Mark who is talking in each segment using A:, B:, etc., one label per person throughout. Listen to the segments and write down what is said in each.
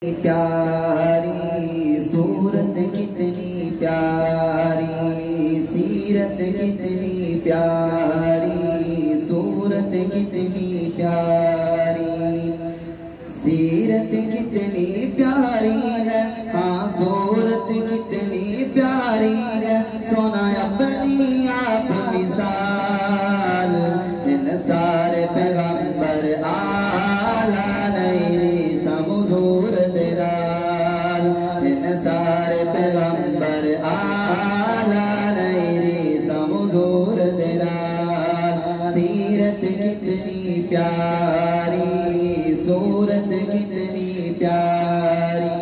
A: پیاری صورت کتنی پیاری، سیرت کتنی پیاری، صورت کتنی پیاری، سیرت کتنی پیاری ہے، ہاں صورت کتنی پیاری ہے، سونا اپنی آپ مثال، ان سارے پیغمبر آلہ نہیں سمجھور دلال، ان سارے پیغمبر آلہ نہیں سمجھور دلال، سیرت کتنی پیاری، صورت کتنی پیاری،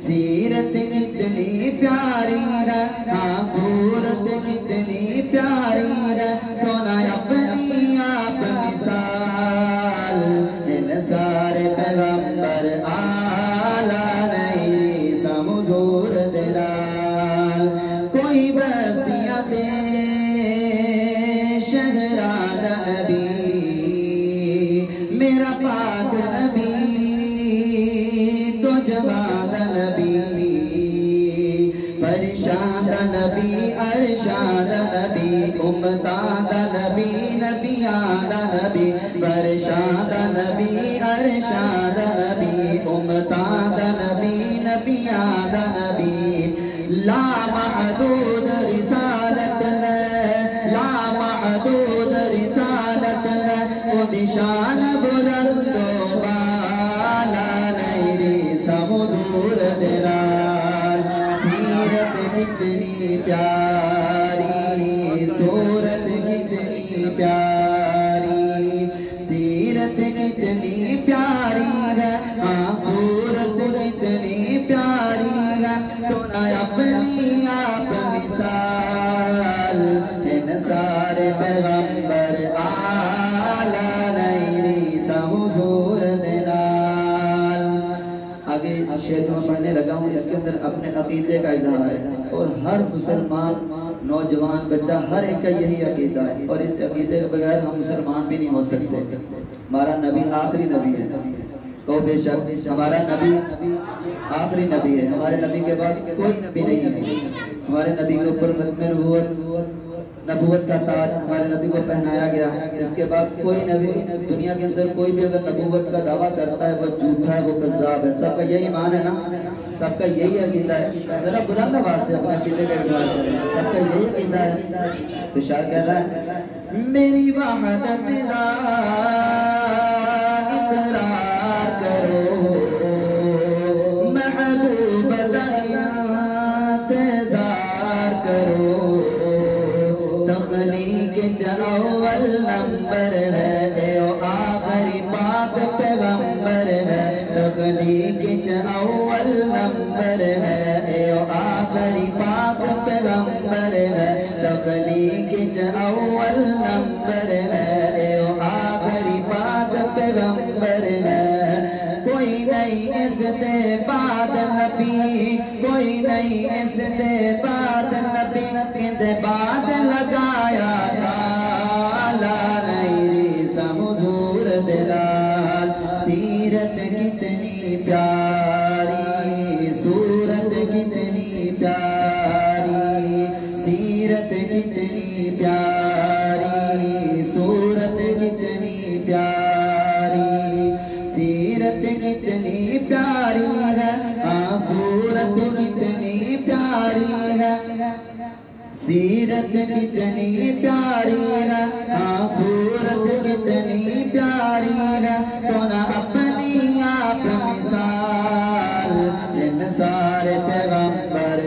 A: سیرت کتنی پیاری ہے، ہاں صورت کتنی پیاری ہے، سونا اپنی آپ مثال، ان سارے پیغمبر آلہ نہیں سمجھور دلال، کوئی بستیاں تھے شہراد نبی، میرا پاک نبی تو جواد نبی، فرشاد نبی ارشاد نبی، امتاد نبی نبیاد نبی، فرشاد نبی ارشاد نبی، امتاد نبی نبیاد نبی، لا محدود رسالت ہے، لا محدود رسالت ہے، خود شان بلند و بالا نہیں سمجھور دلال، سیرت کتنی پیاری، صورت کتنی پیاری، سیرت کتنی پیاری ہے، ہاں صورت کتنی پیاری ہے، سونا اپنی آپ مثال، ان سارے پیغمبر آلہ نہیں سمجھور دلال۔ آگے شعر میں پڑھنے لگا ہوں، اس کے اندر اپنے عقیدے کا اظہار ہے، اور ہر مسلمان نوجوان بچہ ہر ایک کا یہی عقیدہ ہے، اور اس عقیدے کے بغیر ہم مسلمان بھی نہیں ہو سکتے۔ ہمارا نبی آخری نبی ہے، تو بے شک ہمارا نبی آخری نبی ہے، ہمارے نبی کے بعد کوئی نبی نہیں ہے، ہمارے نبی کے اوپر ختم نبوت کا تاج ہمارے نبی کو پہنایا گیا ہے، اس کے بعد کوئی نبی دنیا کے اندر کوئی بھی اگر نبوت کا دعویٰ کرتا ہے وہ جھوٹا ہے، وہ کذاب ہے۔ سب کا یہی ایمان ہے نا، سب کا یہی عقیدہ ہے، ذرا بلند آواز سے اپنے عقیدے کا اظہار کریں، سب کا یہی عقیدہ ہے۔ تو شاعر کہتا ہے میری وحدت لا اقرار کرو، محبوب کا انتظار کرو، تخلیق اول نمبر ہے، اے آخری پاک پیغمبر ہے، تخلیق اول نمبر ہے، اے آخری پاک پیغمبر ہے، تخلیق اول نمبر ہے، اے آخری پاک پیغمبر ہے، کوئی نہیں اس سے بعد نبی، کوئی نہیں اس سے بعد نبی، اندے بعد لگایا تالا نہیں سمجھور دلال، سیرت کتنی پیاری، صورت کتنی پیاری، سیرت کتنی پیاری، صورت کتنی پیاری، سیرت کتنی پیاری ہے، ہاں صورت کتنی پیاری ہے، سیرت کتنی پیاری ہے، ہاں صورت کتنی پیاری ہے، سونا اپنی آپ مثال، ان سارے پیغمبر